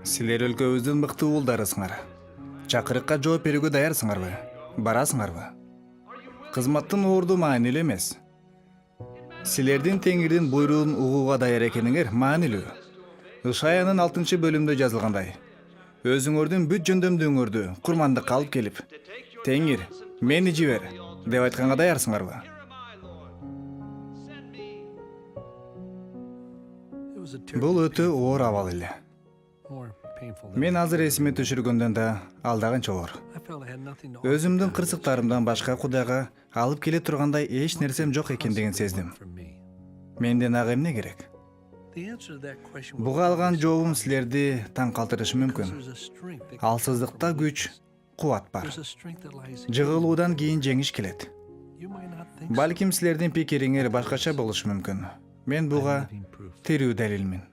Силер өлкөбүздүн мыкты уулдарысыңар. Чакырыкка жооп берүүгө даярсыңарбы? Барасыңарбы? Кызматтын орду маанилүү эмес. Силердин теңирдин буйруун угууга даяр экениңер маанилүү. Ышаянын 6-бөлүмдө жазылгандай. Өзүңөрдүн бүт жөндөмдүүңөрдү курмандыкка алып келип, Теңир, мени жибер деп айтканга даярсыңарбы? Бул өтө оор абал эле. Мен азыр эсиме түшүргөндөн да алдагынча оор. Өзүмдүн кырсыктарымдан башка Кудайга алып келе тургандай эч нерсем жок экендигин сездим. Менден ага эмне керек? Буга алган жообум силерди таң калтырышы мүмкүн. Алсыздыкта күч, кубат бар. Жыгылуудан кийин жеңиш келет. Балким силердин пикириңер башкача болушу мүмкүн. Мен буга тирүү далилмин.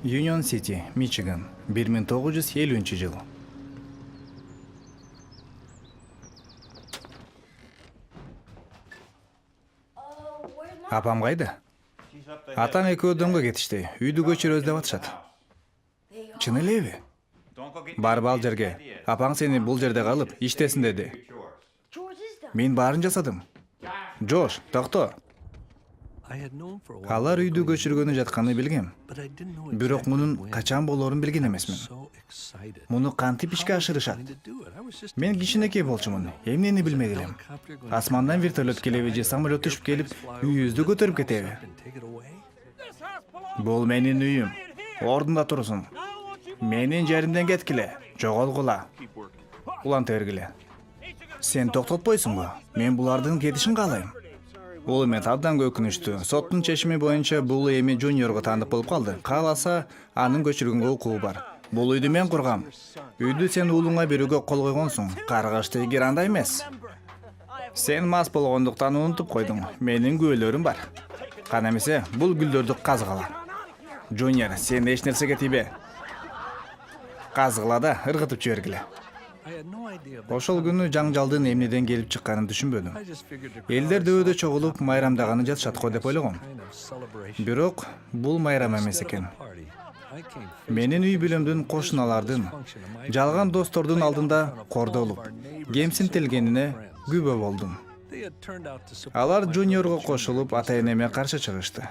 Union City, Michigan, 1950-жыл. Апам кайда? Атаң экөө дөңгө кетишти. Үйдү көчүрөбүз деп атышат. Чын элеби? Барып ал жерге. Апаң сени бул жерде калып иштесин деди. Мен баарын жасадым. Жош, токто. Алар үйдү көчүргөнү жатканын билгем. Бирок мунун качан болоорун билген эмесмин. Муну кантип ишке ашырышат? Мен кичинекей болчумун, эмнени билмек элем. Асмандан вертолет келеби же самолет түшүп келип, үйүбүздү көтөрүп кетеби? Бул менин үйүм. Ордунда турсун. Менин жеримден кеткиле, жоголгула. Уланта бергиле. Сен токтотпойсуңбу? Мен булардын кетишин каалайм. Бул эми абдан өкүнүчтүү. Соттун чечими боюнча бул эми Жуниорго таандык болуп калды. Кааласа, анын көчүргөнгө укугу бар. Бул үйдү мен кургам. Үйдү сен уулуңа берүүгө кол койгонсуң. Каргашты эгер андай эмес. Сен мас болгондуктан унутуп койдуң. Менин күбөлөрүм бар. Кана эмесе, бул гүлдөрдү казгыла. Жуниор, сен эч нерсеге тийбе. Казгыла да ыргытып жибергиле. Ошол күнү жаңжалдын эмнеден келип чыкканын түшүнбөдүм. Элдер дөбөдө чогулуп майрамдаганы жатышат го деп ойлогом. Бирок бул майрам эмес экен. Менин үй бүлөмдүн кошуналардын, жалган достордун алдында кордолуп, кемсинтилгенине күбө болдум. Алар Жуниорго кошулуп ата-энеме каршы чыгышты.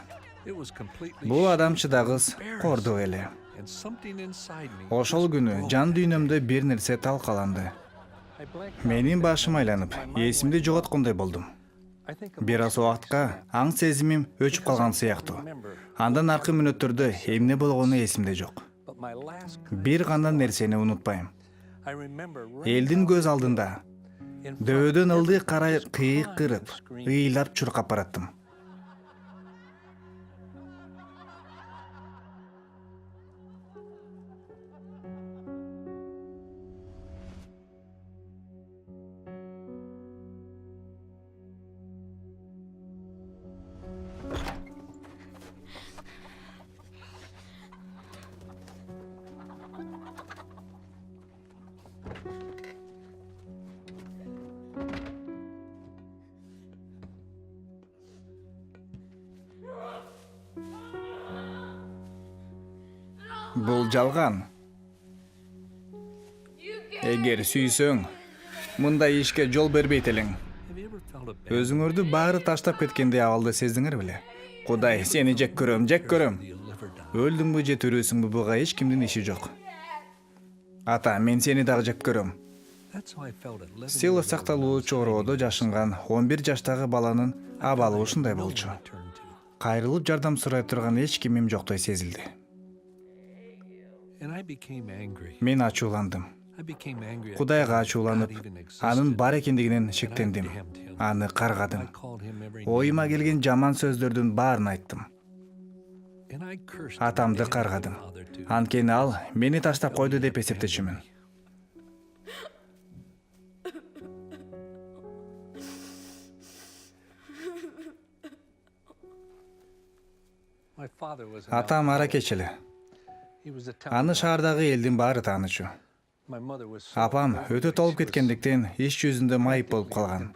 Бул адам чыдагыс кордук эле. Ошол күнү жан дүйнөмдө бир нерсе талкаланды. Менин башым айланып, эсимди жоготкондой болдум. Бир аз убакытка аң сезимим өчүп калган сыяктуу. Андан аркы мүнөттөрдө эмне болгону эсимде жок. Бир гана нерсени унутпайм. Элдин көз алдында дөбөдөн ылдый карай кыйык кырып, ыйлап чуркап бараттым. Бул жалган. Эгер сүйсөң, мындай ишке жол бербейт элең. Өзүңөрдү баары таштап кеткендей абалды сездиңер беле? Кудай, сени жек көрөм, жек көрөм. Өлдүңбү же тирүүсүңбү, буга эч кимдин иши жок. Ата, мен сени дагы жек көрөм. Силов сакталуу чороодо жашынган 11 жаштагы баланын абалы ушундай болчу. Кайрылып жардам сурай турган эч кимим жоктой сезилди. Мен ачууландым. Кудайга ачууланып, анын бар экендигинен шектендим. Аны каргадым. Оюма келген жаман сөздөрдүн баарын айттым. Атамды каргадым. Анткени ал мени таштап койду деп эсептечүмүн. Атам аракеч эле. Аны шаардагы элдин баары таанычу. Апам өтө толуп кеткендиктен иш жүзүндө майып болуп калган.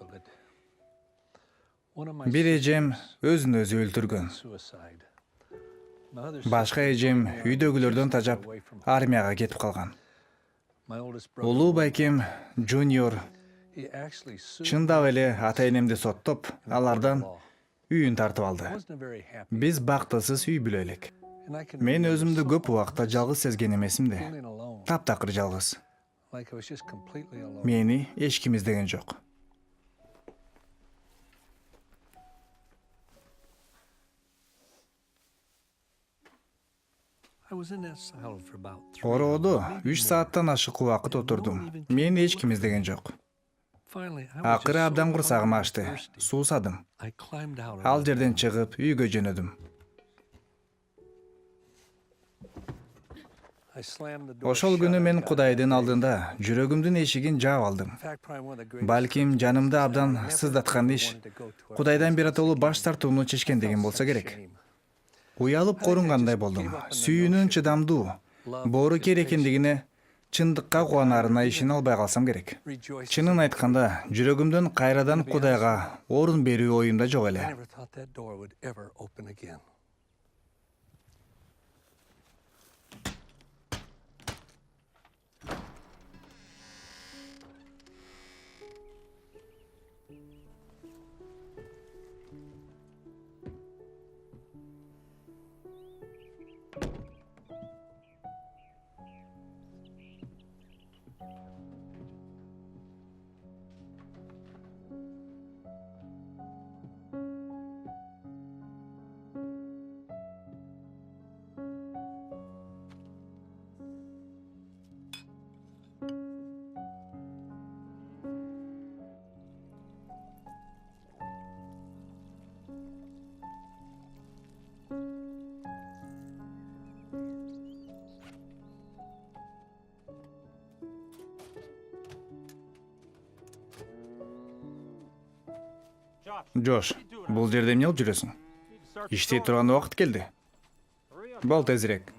Бир эжем өзүн өзү өлтүргөн. Башка эжем үйдөгүлөрдөн тажап армияга кетип калган. Улуу байкем Жуниор чындап эле ата-энемди соттоп, алардан үйүн тартып алды. Биз бактысыз үй бүлө элек. Мен өзүмдү көп убакта жалгыз сезген эмесим да. Таптакыр жалгыз. Мени эч ким издеген жок. Ороодо 3 сааттан ашык убакыт отурдум. Мени эч ким издеген жок. Акыры абдан курсагым ачты. Суусадым. Ал жерден чыгып үйгө жөнөдүм. Ошол күнү мен Кудайдын алдында жүрөгүмдүн эшигин жаап алдым. Балким жанымды абдан сыздаткан иш Кудайдан биротолуу баш тартууну чечкендигим болсо керек. Уялып корунгандай болдум. Сүйүүнүн чыдамдуу, боорукер экендигине чындыкка кубанарына ишене албай калсам керек. Чынын айтканда, жүрөгүмдөн кайрадан Кудайга орун берүү оюмда жок эле. Жош, бул жерде эмне кылып жүрөсүң? Иштей турган убакыт келди. Бол тезирээк.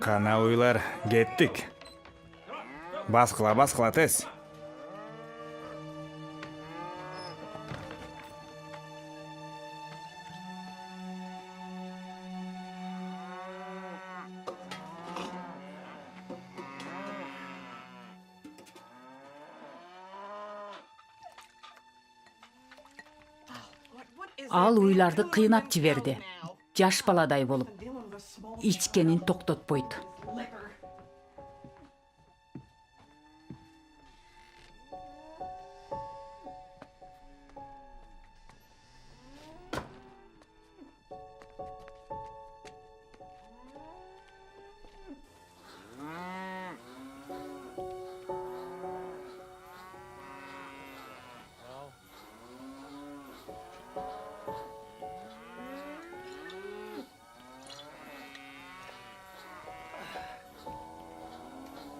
Кана уйлар, кеттик. Баскыла тез. Ал уйларды кыйнап жиберди. Жаш баладай болуп, ичкенин токтотпойт.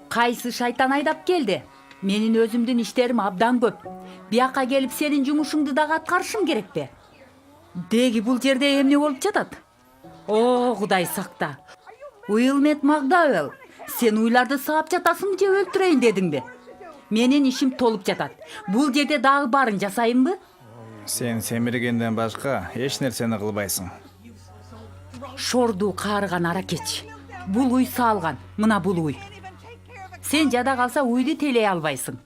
Кайсы шайтан айдап келди? Менин өзүмдүн иштерим абдан көп. Бияка келип сенин жумушуңду дагы аткарышым керекпи? Деги бул жерде эмне болуп жатат? О, Кудай сакта. Уилмет Макдауэлл, сен уйларды саап жатасыңбы же өлтүрөйүн дедиңби? Менин ишим толуп жатат. Бул жерде дагы баарын жасайынбы? Сен семиргенден башка эч нерсени кылбайсың. Шорду каарыган аракетчи. Бул уй салган, мына бул уй. Сен жада калса уйду тейлей албайсың.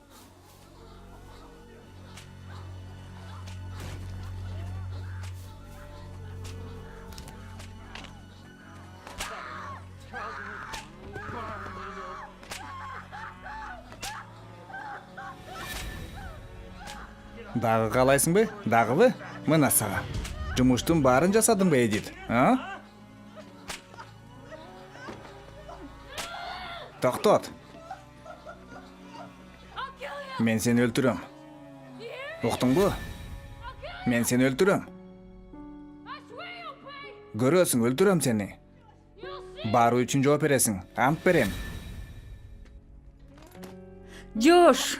Дагы каалайсыңбы? Дагыбы? Мына сага. Жумуштун баарын жасадыңбы, Эдит? Токтот. Мен сени өлтүрөм. Уктуңбу? Мен сени өлтүрөм. Көрөсүң, өлтүрөм сени. Баары үчүн жооп бересиң. Ант берем. Жош.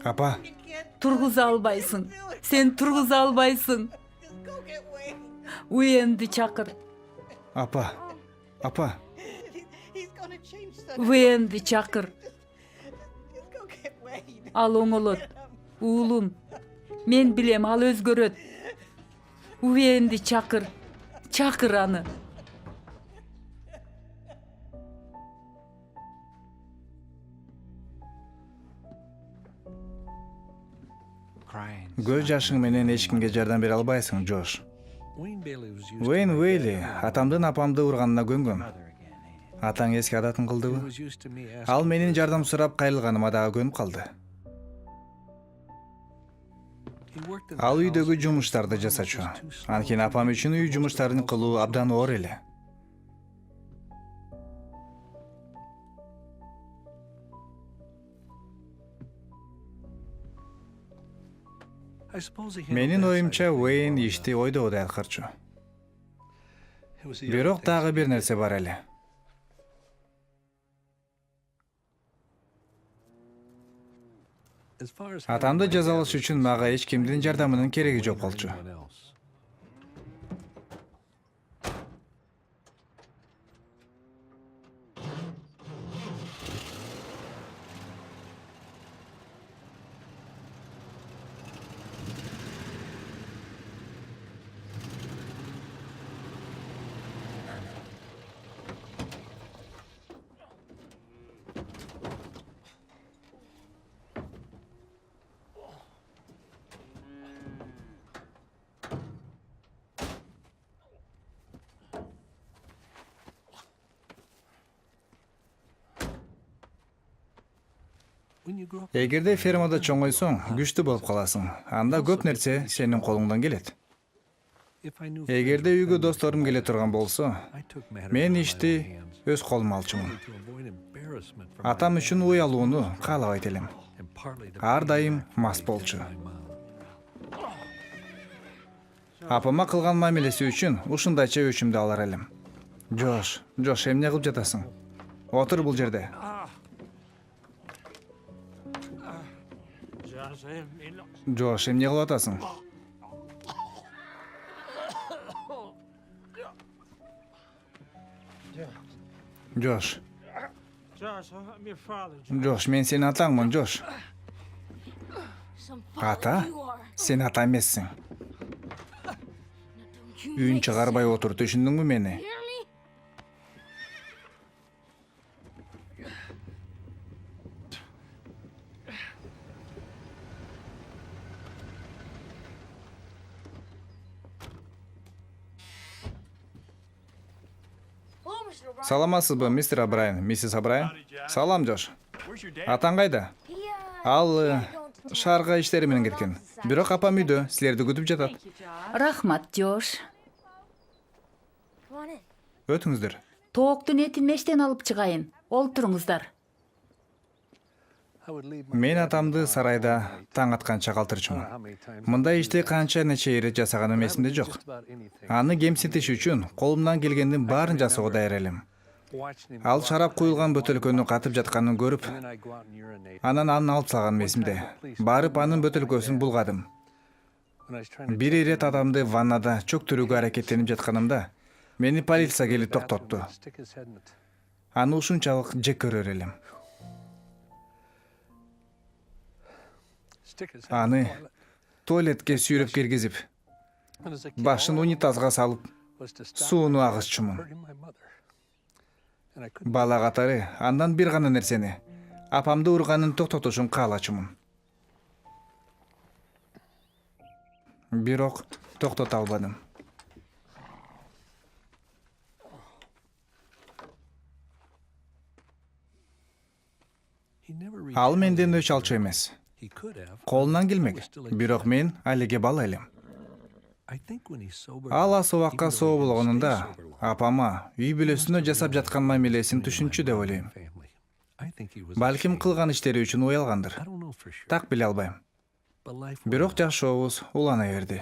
Апа, Тургуза албайсың. Сен тургуза албайсың. Уэнди чакыр. апа. Уэнди чакыр. Ал оңолот. Уулум. Мен билем, ал өзгөрөт. Уэнди чакыр. Чакыр аны. Көз жашың менен эч кимге жардам бере албайсың, Джош. Уэйн Уэйли атамдын апамды урганына көнгөн. Атаң эски адатын кылдыбы? Ал менин жардам сурап кайрылганыма дагы көнүп калды. Ал үйдөгү жумуштарды жасачу. Анткени апам үчүн үй жумуштарын кылуу абдан оор эле. Менин оюмча Уэйн ишти ойдогудай аткарчу. Бирок дагы бир нерсе бар эле. Атамды жазалаш үчүн мага эч кимдин жардамынын кереги жок болчу. Эгерде фермада чоңойсоң, күчтүү болуп каласың. Анда көп нерсе сенин колуңдан келет. Эгерде үйгө досторум келе турган болсо, мен ишти өз колума алчумун. Атам үчүн уй алууну каалабайт элем. Ар дайым мас болчу. Апама кылган мамилеси үчүн ушундайча өчүмдү алар элем. Жош, эмне кылып жатасың? Отур бул жерде. Жош, эмне кылып атасың? Жош. Жош, мен сенин атаңмын, Жош. Ата? Сен ата эмессиң. Үйүн чыгарбай отур, түшүндүңбү мени? Саламатсызбы, мистер Абрайан, миссис Абрайан? Салам, Жош. Атаң кайда? Ал шаарга иштери менен кеткен. Бирок апам үйдө, силерди күтүп жатат. Рахмат, Жош. Өтүңүздөр. Тооктун этин мештен алып чыгайын. Олтуруңуздар. Мен атамды сарайда таң атканча калтырчумун. Мындай ишти канча нече ирет жасаганым эсимде жок. Аны кемсинтиш үчүн колумдан келгендин баарын жасоого даяр элем. Ал шарап куюлган бөтөлкөнү катып жатканын көрүп, анан аны алып салганым эсимде. Барып анын бөтөлкөсүн булгадым. Бир ирет адамды ваннада чөктүрүүгө аракеттенип жатканымда, мени полиция келип токтотту. Аны ушунчалык жек көрөр элем. Аны туалетке сүйрөп киргизип, башын унитазга салып, сууну агызчумун. Бала катары андан бир гана нерсени, апамды урганын токтотушун каалачумун. Бирок токтото албадым. Ал менден өч алчу эмес. Колунан келмек. Бирок мен алиге бала элем. Ал ас убакка соо болгонунда апама үй бүлөсүнө жасап жаткан мамилесин түшүнчү деп ойлойм. Балким кылган иштери үчүн уялгандыр. Так биле албайм. Бирок жашообуз улана берди.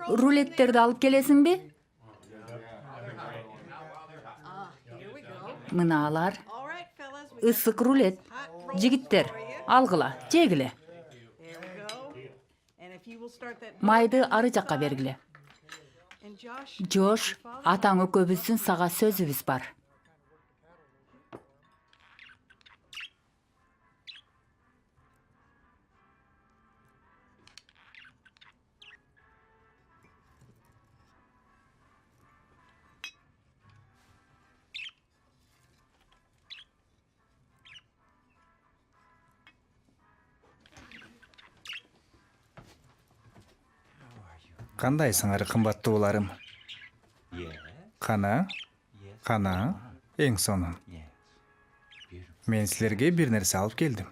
Рулеттерди алып келесиңби? Мына алар. Ысык рулет. Жигиттер, алгыла, жегиле. Майды ары жакка бергиле. Жош, атаң экөөбүздүн сага сөзүбүз бар. Кандайсыңар, кымбаттууларым? Кана, эң сонун. Мен силерге бир нерсе алып келдим.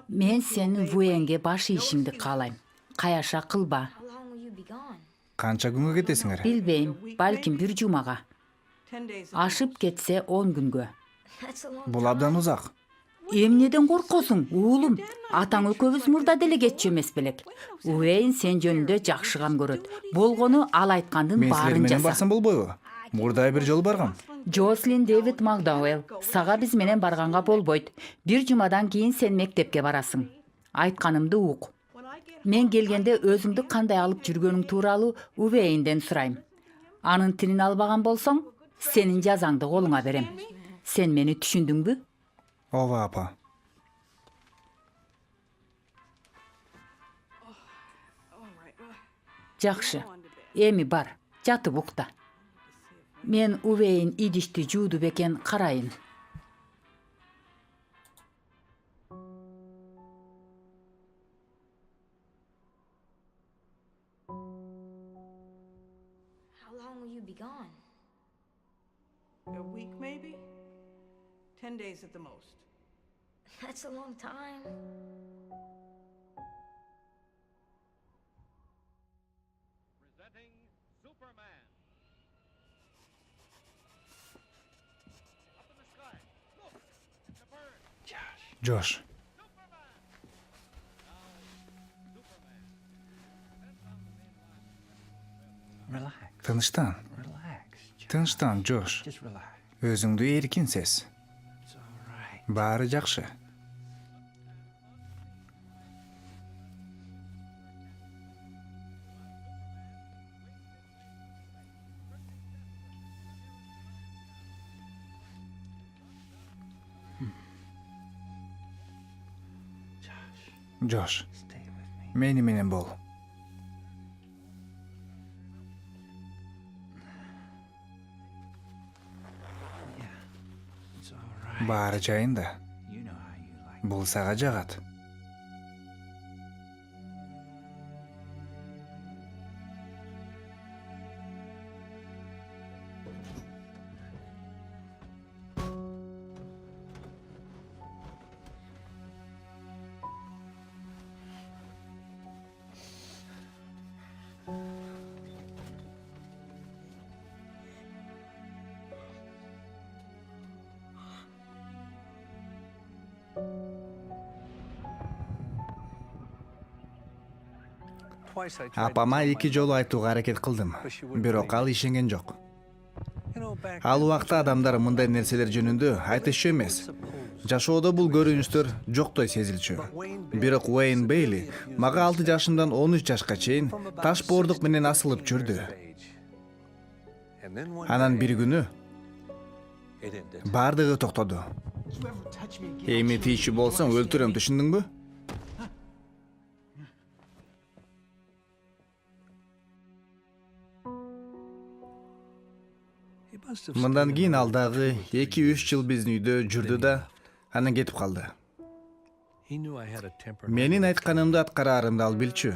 Мен сенин вуенге баш ийишиңди каалайм. Каяша кылба. Канча күнгө кетесиңер? Билбейм, балким бир жумага. Ашып кетсе 10 күнгө. Бул абдан узак. Эмнеден коркосуң, уулум? Атаң экөөбүз мурда деле кетчү эмес белек. Уэйн сен жөнүндө жакшы кам көрөт. Болгону ал айткандын Мен силер баарын менен жаса. барсам болбойбу? Мурда бир жолу баргам. Джослин Дэвид Макдауэлл, сага биз менен барганга болбойт. Бир жумадан кийин сен мектепке барасың. Айтканымды ук. Мен келгенде өзүңдү кандай алып жүргөнүң тууралуу Уэйнден сурайм. Анын тилин албаган болсоң, сенин жазаңды колуңа берем. Сен мени түшүндүңбү? Ооба, апа. Жакшы. Эми бар, жатып укта. Мен Уэйн идишти жууду бекен карайын. How long will you be gone? A week, maybe? 10 days at the most. That's a long time. Presenting Superman. Up in the sky. Look, it's a bird. Josh. Superman. Now, Superman. Sent on the main line. Тыныштан. Тыныштан, Джош. Өзүңдү эркин сез. Баары жакшы. Джош, мени менен бол. Баары жайында. Бул сага жагат. Апама 2 жолу айтууга аракет кылдым, бирок ал ишенген жок. Ал убакта адамдар мындай нерселер жөнүндө айтышчу эмес. Жашоодо бул көрүнүштөр жоктой сезилчү. Бирок Уэйн Бейли мага 6 жашымдан 13 жашка чейин таш боордук менен асылып жүрдү. Анан бир күнү бардыгы токтоду. Эми тийчү болсоң өлтүрөм, түшүндүңбү? Мындан кийин ал дагы 2-3 жыл биздин үйдө жүрдү да анан кетип калды. Менин айтканымды аткараарымды ал билчү.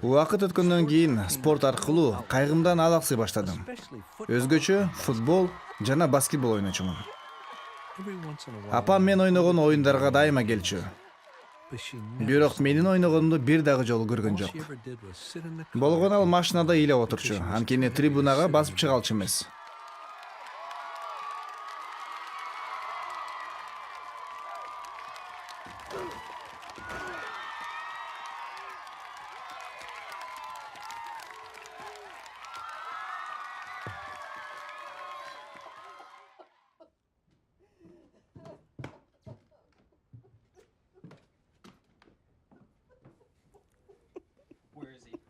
Убакыт өткөндөн кийин спорт аркылуу кайгымдан алаксый баштадым. Өзгөчө футбол жана баскетбол ойночумун. Апам мен ойногон оюндарга дайыма келчү. Бирок менин ойногонумду бир дагы жолу көргөн жок. Болгон ал машинада эле отурчу, анткени трибунага басып чыгалчу эмес.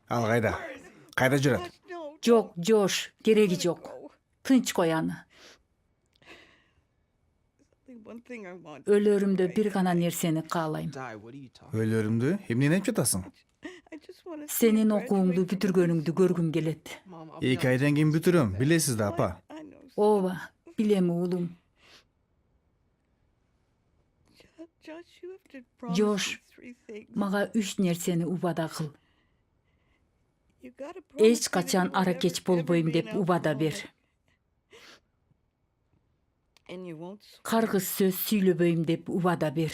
Ал кайда? Кайда жүрөт? Жок, Жош, кереги жок. Тынч кой аны. Өлөрүмдө бир гана нерсени каалайм. Өлөрүмдү? Эмнени айтып жатасың? Сенин окууңду бүтүргөнүңдү көргүм келет. 2 айдан кийин бүтүрөм, билесиз да, апа. Ооба, билем уулум. Жош, мага 3 нерсени убада кыл. Эч качан аракеч болбойм деп убада бер. Каргыз сөз сүйлөбөйм деп убада бер.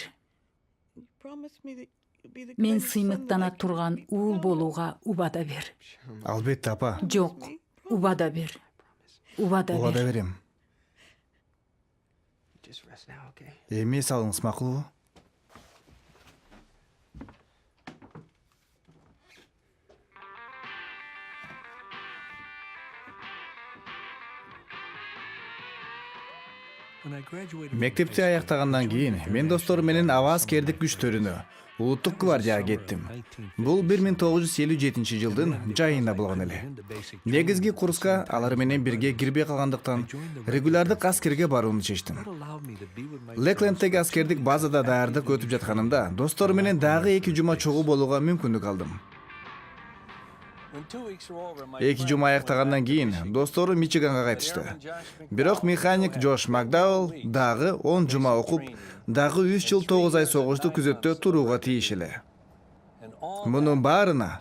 Мен сыймыктана турган уул болууга убада бер. Албетте, апа. Жок, убада бер. Убада Убада бер. берем. Эми салыңыз, макулбу? Мектепти аяктагандан кийин мен досторум менен аба аскердик күчтөрүнө, улуттук гвардияга кеттим. Бул 1957 жылдын жайында болгон эле. Негизги курска алар менен бирге кирбей калгандыктан регулярдык аскерге барууну чечтим. Лекленттеги аскердик базада даярдык өтүп жатканымда досторум менен дагы 2 жума чогуу болууга мүмкүндүк алдым. 2 жума аяктагандан кийин досторум Мичиганга кайтышты. Бирок механик Джош Макдаул дагы 10 жума окуп, дагы 3 жыл 9 ай согушту күзөттө турууга тийиш эле. Мунун баарына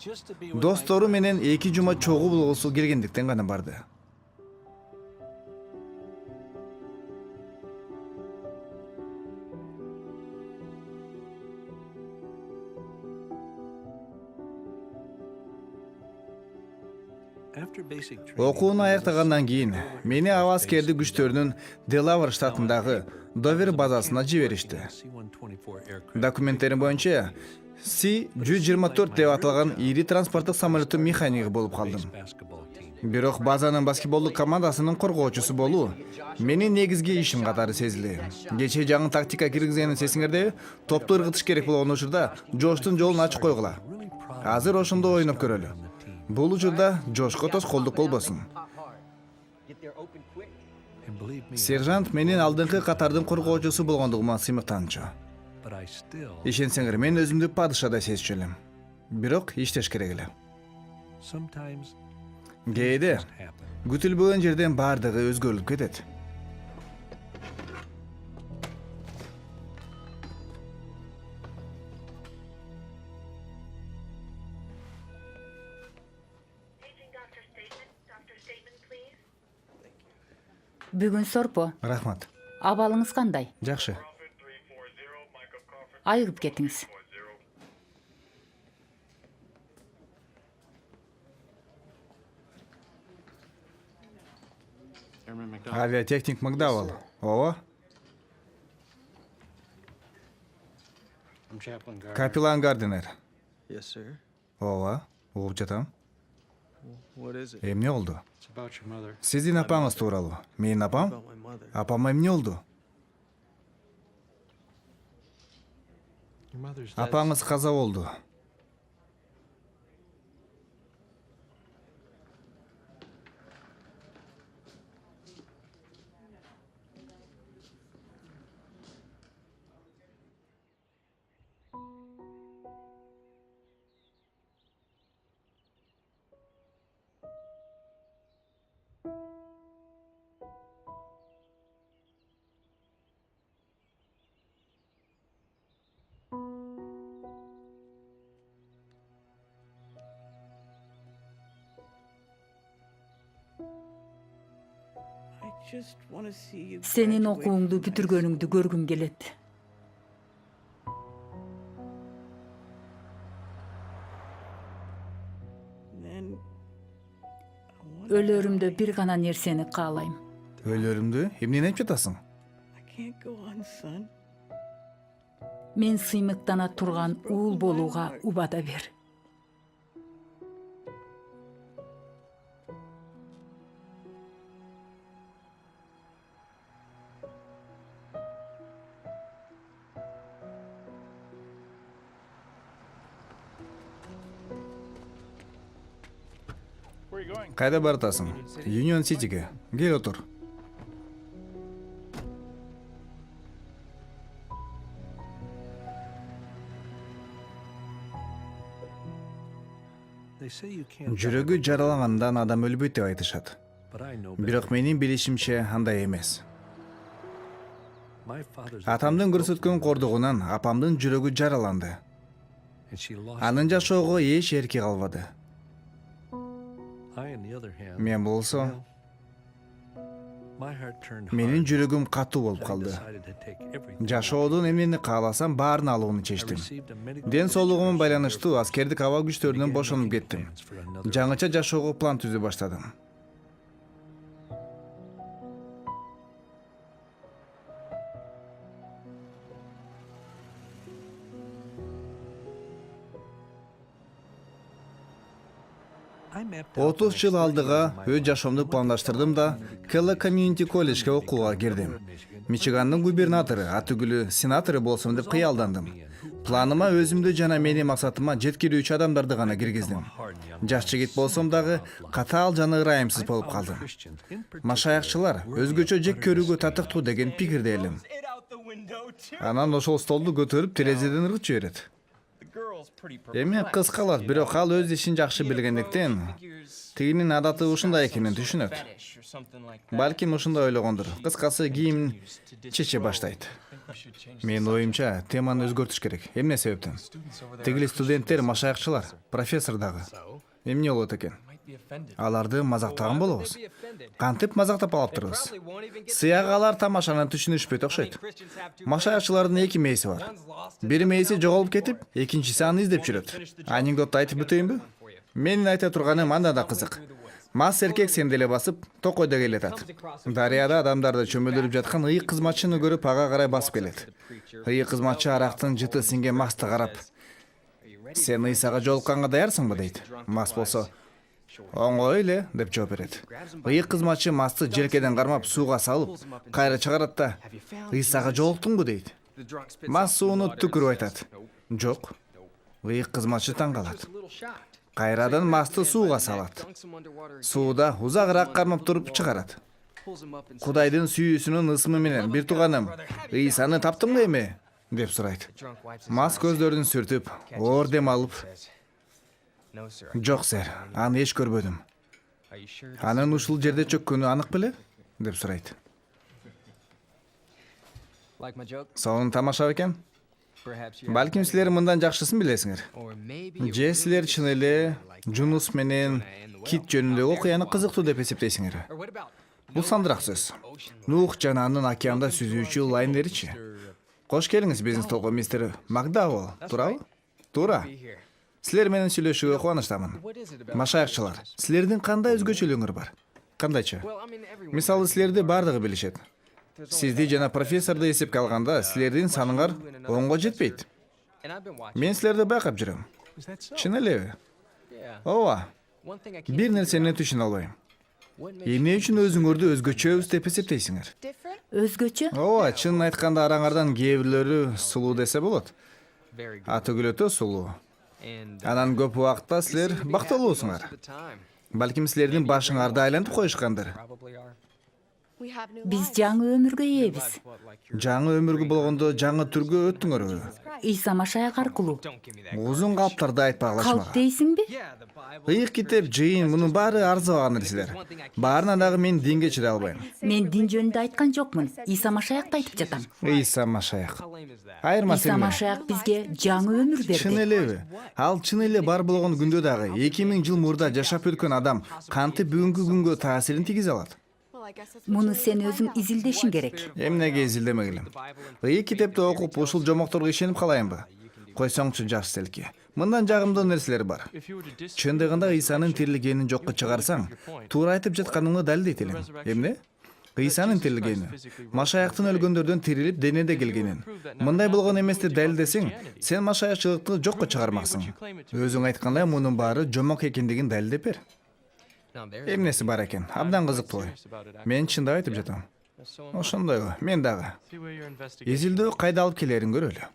достору менен 2 жума чогуу болгусу келгендиктен гана барды. Окууну аяктагандан кийин мени аба аскердик күчтөрүнүн Делавар штатындагы Довер базасына жиберишти. Документтерим боюнча Си-124 деп аталган ири транспорттук самолеттин механиги болуп калдым. Бирок базанын баскетболдук командасынын коргоочусу болуу менин негизги ишим катары сезилди. Кечээ жаңы тактика киргизгенин эсиңердеби? Топту ыргытыш керек болгон учурда Жоштун жолун ачып койгула. Азыр ошондо ойноп көрөлү. Бул учурда Жошко тоскоолдук болбосун. Сержант менин алдыңкы катардын коргоочусу болгондугума сыймыктанчу. Ишенсеңер, мен өзүмдү падышадай сезчү элем. Бирок иштеш керек эле. Кээде күтүлбөгөн жерден баардыгы өзгөрүлүп кетет. Бүгүн сорпо. Рахмат. Абалыңыз кандай? Жакшы. Айыгып кетиңиз. Авиатехник Макдауэлл. Ооба. Капеллан Гардинер. Yes, sir. Ооба. Угуп жатам. What is it? Эмне болду? It's about your mother. Сиздин апаңыз тууралуу. Менин апам? About my mother. Апама эмне болду? Your mother's dead. Апаңыз каза болду. I just want to see you. Сенин graduate окууңду from high бүтүргөнүңдү көргүм келет. school. Then I want. Өлөрүмдө бир гана нерсени каалайм. Өлөрүмдү эмнени айтып жатасың? I can't go on, son. Мен сыймыктана турган уул болууга убада бер. Where are you going? Кайда баратасың? Union City'ге. Кел отур. Жүрөгү жаралангандан адам өлбөйт деп айтышат. Бирок менин билишимче андай эмес. Атамдын көрсөткөн кордугунан апамдын жүрөгү жараланды. Анын жашоого эч эрки калбады. Мен болсо, менин жүрөгүм катуу болуп калды. Жашоодон эмнени кааласам баарын алууну чечтим. Ден соолугума байланыштуу аскердик аба күчтөрүнөн бошонуп кеттим. Жаңыча жашоого план түзө баштадым. Отуз жыл алдыга өз жашоомду пландаштырдым да Келла Community колледжге окууга кирдим. Мичигандын губернатору, атүгүлү сенатору болсом деп кыялдандым. Планыма өзүмдү жана менин максатыма жеткирүүчү адамдарды гана киргиздим. Жаш жигит болсом дагы катаал жана ырайымсыз болуп калдым. Машаякчылар өзгөчө жек көрүүгө татыктуу деген пикирде элем. Анан ошол столду көтөрүп терезеден ыргытып жиберет. Эми кыз калат, бирок ал өз ишин жакшы билгендиктен тигинин адаты ушундай экенин түшүнөт. Балким ушундай ойлогондур. Кыскасы кийимин чече баштайт. Менин оюмча теманы өзгөртүш керек. Эмне себептен? Тигили студенттер машаякчылар, профессор дагы. Эмне болот экен? Аларды мазактаган болобуз. Кантип мазактап алыптырбыз? Сыяга алар тамашаны түшүнүшпөйт окшойт. Машаякчылардын эки мээси бар. Бири мээси жоголуп кетип, экинчиси аны издеп жүрөт. Анекдотты айтып бүтөйүнбү? Менин айта турганым анда да кызык. Мас эркек сенделе басып, токойдо келатат. Дарыяда адамдарды чөмөлдүрүп жаткан ыйык кызматчыны көрүп ага карай басып келет. Ыйык кызматчы арактын жыты синген масты карап: Сен ыйсага жолукканга даярсыңбы дейт. Мас болсо, оңой эле деп жооп берет. Ыйык кызматчы масты желкеден кармап сууга салып, кайра чыгарат да, ыйсага жолуктуңбу дейт. Мас сууну түкүрүп айтат. Жок. Ыйык кызматчы таң калат. Кайрадан масты сууга салат. Сууда узагыраак кармап туруп чыгарат. Кудайдын сүйүүсүнүн ысымы менен бир тууганым, ыйсаны таптыңбы эми? Деп сурайт. Мас көздөрүн сүртүп, оор дем алып, жок, сэр, аны эч көрбөдүм. Анын ушул жерде чөккөнү анык беле? Деп сурайт. Сонун тамаша экен. Балким силер мындан жакшысын билесиңер. Же силер чын эле Жунус менен Кит жөнүндөгү окуяны кызыктуу деп эсептейсиңер. Бул сандыраак сөз. Нух жана анын океанда сүзүүчү лайнеричи. Кош келиңиз биздин столго, мистер Макдауэлл. Туурабы? Туура. Силер менен сүйлөшүүгө кубанычтамын. Машаякчылар, силердин кандай өзгөчөлүгүңөр бар? Кандайча? Мисалы, силерди бардыгы билишет. Сизди жана профессорду эсепке алганда, силердин саныңар онго жетпейт. Мен силерди байкап жүрөм. Чын элеби? Ооба. Бир нерсени түшүнө албайм. Эмне үчүн өзүңөрдү өзгөчөбүз деп эсептейсиңер? Өзгөчө? Ооба, чынын айтканда араңардан кээ бирлөрү сулуу десе болот. Атөгүлөтө сулуу. Анан көп убакытта силер бактылуусуңар. Балким силердин башыңарды айлантып коюшкандыр. Биз жаңы өмүргө ээбиз. Жаңы өмүргө болгондо жаңы түргө өттүңөрбү? Ыйса Машаяк аркылуу. Узун калыптарды айтпагылашма. Калп дейсиңби? Ыйык китеп, жыйын, мунун баары арзыбаган нерселер. Баарына дагы мен динге чыдай албайм. Мен дин жөнүндө айткан жокмун. Ыйса Машаякты айтып жатам. Ыйса Машаяк. Айырмасы Ыйса эмне? Машаяк бизге жаңы өмүр Чын берди. элеби? Ал чын эле бар болгон күндө дагы 2000 жыл мурда жашап өткөн адам кантип бүгүнкү күнгө таасирин тийгизе алат? Муну сен өзүң изилдешиң керек. Эмнеге изилдемегилим? Ыйык китепти окуп ушул жомокторго ишенип калайынбы? Койсоңчу жаш селки. Мындан жагымдуу нерселер бар. Чындыгында Ыйсанын тирилгенин жокко чыгарсаң, туура айтып жатканыңды далилдейт элем. Эмне? Ыйсанын тирилгени, Машаяктын өлгөндөрдөн тирилип денеде келгенин. Мындай болгон эмес деп далилдесең, сен машаякчылыкты жокко чыгармаксың. Өзүң айткандай мунун баары жомок экендигин далилдеп бер. Эмнеси бар экен? Абдан кызыктуу. Мен чындап айтып жатам. Ошондойго, мен дагы. Изилдөө кайда алып келерин көрөлү.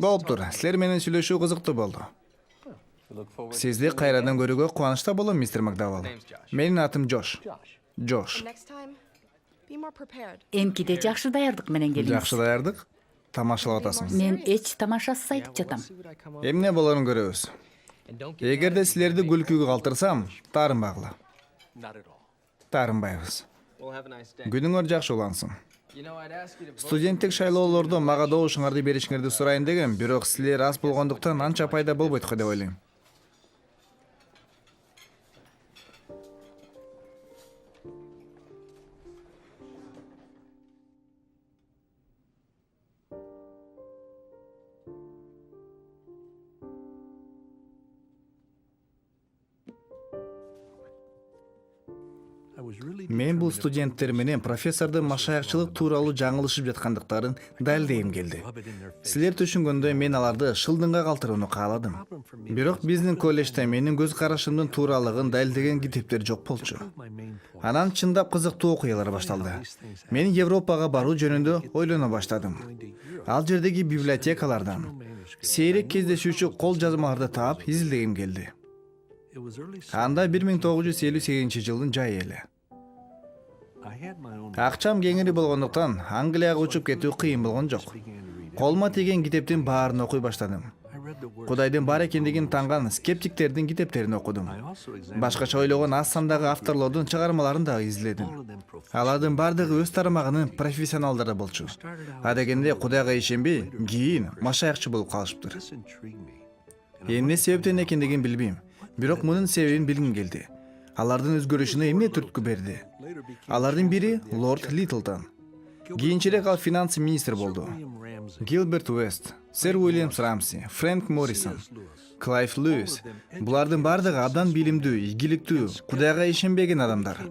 Болуптур. Силер менен сүйлөшүү кызыктуу болду. Сизди кайрадан көрүүгө кубанычта болом, мистер Макдауэлл. Менин атым Жош. Жош. Эмкиде жакшы даярдык менен келиңиз. Жакшы даярдык? Тамашалап атасың. Мен эч тамашасыз айтып жатам. Эмне болорун көрөбүз. Эгерде силерди күлкүгө калтырсам, таарынбагыла. Таарынбайбыз. Күнүңөр жакшы улансын. Студенттик шайлоолордо мага добушуңарды беришиңерди сурайын дегем, бирок силер аз болгондуктан анча пайда болбойт го деп ойлойм. Мен бул студенттер менен профессордун машаякчылык тууралуу жаңылышып жаткандыктарын далилдегим келди. Силер түшүнгөндөй мен аларды шылдыңга калтырууну кааладым. Бирок биздин коллежде менин көз карашымдын тууралыгын далилдеген китептер жок болчу. Анан чындап кызыктуу окуялар башталды. Мен Европага баруу жөнүндө ойлоно баштадым. Ал жердеги библиотекалардан сейрек кездешүүчү кол жазмаларды таап изилдегим келди. Анда 1958 жылдын жайы эле. Акчам кеңири болгондуктан Англияга учуп кетүү кыйын болгон жок. Колума тийген китептин баарын окуй баштадым. Кудайдын бар экендигин танган скептиктердин китептерин окудум. Башкача ойлогон аз сандагы авторлордун чыгармаларын да изилдедим. Алардын бардыгы өз тармагынын профессионалдары болчу. Адегенде Кудайга ишенбей, кийин машаякчы болуп калышыптыр. Эмне себептен экендигин билбейм. Бирок мунун себебин билгим келди. Алардын өзгөрүшүнө эмне түрткү берди? Алардын бири Лорд Литлтон. Кийинчерээк ал финанс министр болду. Гилберт Уэст, Сэр Уильямс Рамси, Фрэнк Моррисон, Клайв Льюис. Булардын бардыгы абдан билимдүү, ийгиликтүү, Кудайга ишенбеген адамдар.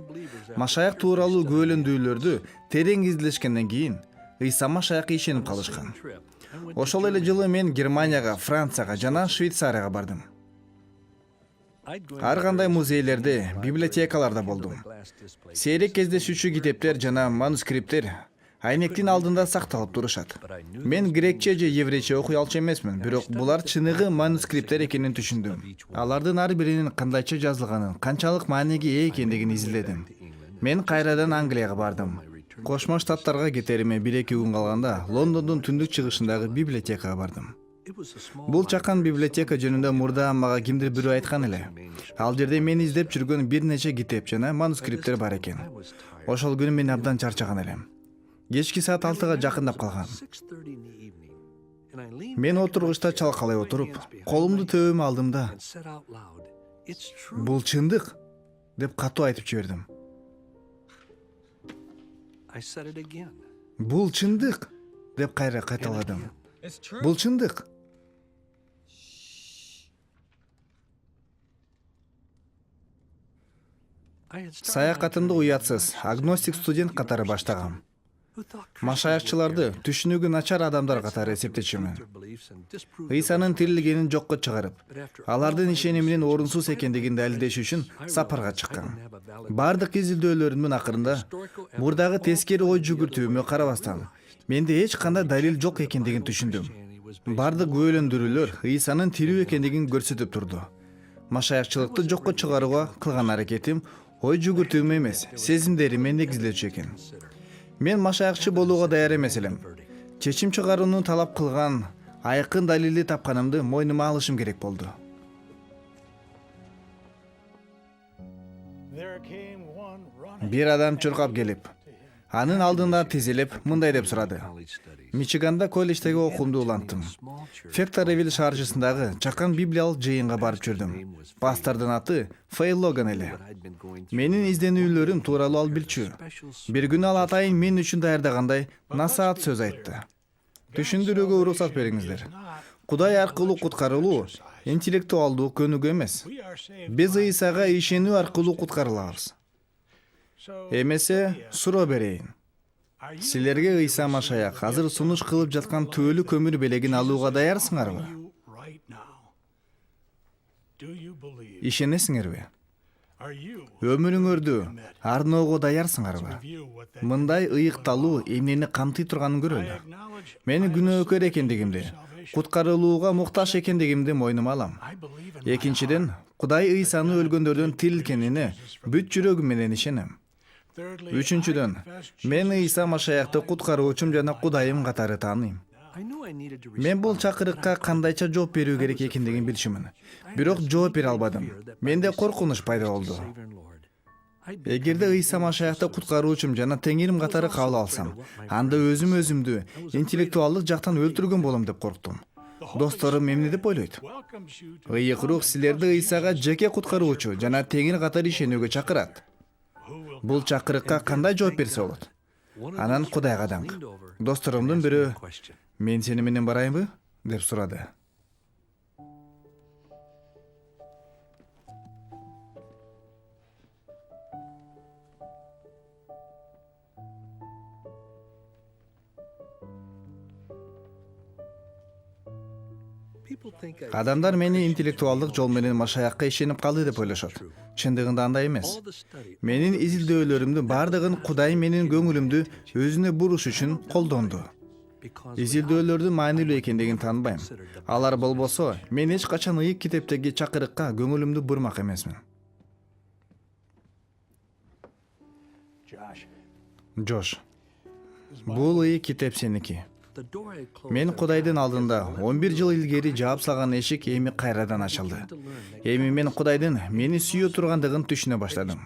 Машаяк тууралуу көөлөндүүлөрдү терең изилдешкенден кийин Ыйса Машаякка ишенип калышкан. Ошол эле жылы мен Германияга, Францияга жана Швейцарияга бардым. Ар кандай музейлерде, библиотекаларда болдум. Сейрек кездешүүчү китептер жана манускриптер айнектин алдында сакталып турушат. Мен грекче же еврейче окуй алчу эмесмин, бирок булар чыныгы манускриптер экенин түшүндүм. Алардын ар биринин кандайча жазылганын, канчалык мааниге ээ экендигин изилдедим. Мен кайрадан Англияга бардым. Кошмо Штаттарга кетериме 1-2 күн калганда Лондондун түндүк чыгышындагы библиотекага бардым. Бул чакан библиотека жөнүндө мурда мага кимдир бирөө айткан эле. Ал жерде мен издеп жүргөн бир нече китеп жана манускриптер бар экен. Ошол күнү мен абдан чарчаган элем. Кечки саат 6-га жакындап калган. Мен отургучта чалкалай отуруп, колумду төбөмө алдым да "Бул чындык" деп катуу айтып жибердим. Бул чындык деп кайра кайталадым. Бул чындык. Саякатымды уятсыз, агностик студент катары баштагам. Машаякчыларды түшүнүгү начар адамдар катары эсептечүмүн. Ыйсанын тирилгенин жокко чыгарып, алардын ишениминин орунсуз экендигин далилдеш үчүн сапарга чыккан. Бардык изилдөөлөрүмдүн акырында мурдагы тескери ой жүгүртүүмө карабастан, менде эч кандай далил жок экендигин түшүндүм. Бардык күбөлөндүрүүлөр Ыйсанын тирүү экендигин көрсөтүп турду. Машаякчылыкты жокко чыгарууга кылган аракетим ой жүгүртүүмө эмес, сезимдериме негизделчү экен. Мен машаякчы болууга даяр эмес элем. Чечим чыгарууну талап кылган айкын далилди тапканымды мойнума алышым керек болду. Бир адам чуркап келип, анын алдында тизилип, мындай деп сурады. Мичиганда колледждеги окуумду уланттым. Фекторвилл шаарчысындагы чакан библиялык жыйынга барып жүрдүм. Пастордун аты Фэй Логан эле. Менин изденүүлөрүм тууралуу ал билчү. Бир күнү ал атайын мен үчүн даярдагандай насаат сөз айтты. Түшүндүрүүгө уруксат бериңиздер. Кудай аркылуу куткарылуу интеллектуалдуу көнүгүү эмес. Биз Ыйсага ишенүү аркылуу куткарылабыз. Эмесе суроо берейин. Силерге Ыйса Машаяк азыр сунуш кылып жаткан түбөлүк көмүр белегин алууга даярсыңарбы? Ишенесиңерби? Өмүрүңөрдү арноого даярсыңарбы? Мындай ыйыкталуу эмнени камтый турганын көрөлү. Мен күнөөкөр экендигимди, куткарылууга муктаж экендигимди мойнума алам. Экинчиден, Кудай Ыйсаны өлгөндөрдөн тирилткенине бүт жүрөгүм менен ишенем. Үчүнчүдөн, мен Ыйса Машаякты куткаруучум жана Кудайым катары тааныйм. Мен бул чакырыкка кандайча жооп берүү керек экендигин билчүмүн. Бирок жооп бере албадым. Менде коркунуч пайда болду. Эгерде Ыйса Машаякты куткаруучум жана теңирим катары кабыл алсам, анда өзүмдү интеллектуалдык жактан өлтүргөн болом деп корктум. Досторум эмне деп ойлойт? Ыйык рух силерди Ыйсага жеке куткаруучу жана теңир катары ишенүүгө чакырат. Бул чакырыкка кандай жооп берсе болот? Анан Кудайга даңк. Досторумдун бирөө "Мен сени менен барайынбы?" деп сурады. Адамдар мени интеллектуалдык жол менен Машаякка ишенип калды деп ойлошот. Чындыгында андай эмес. Менин изилдөөлөрүмдүн бардыгын Кудай менин көңүлүмдү өзүнө буруш үчүн колдонду. Изилдөөлөрдүн маанилүү экендигин тааныбайм. Алар болбосо, мен эч качан ыйык китептеги чакырыкка көңүлүмдү бурмак эмесмин. Жош, бул ыйык китеп сеники. Мен Кудайдын алдында 11 жыл илгери жаап салган эшик эми кайрадан ачылды. Эми мен Кудайдын мени сүйө тургандыгын түшүнө баштадым.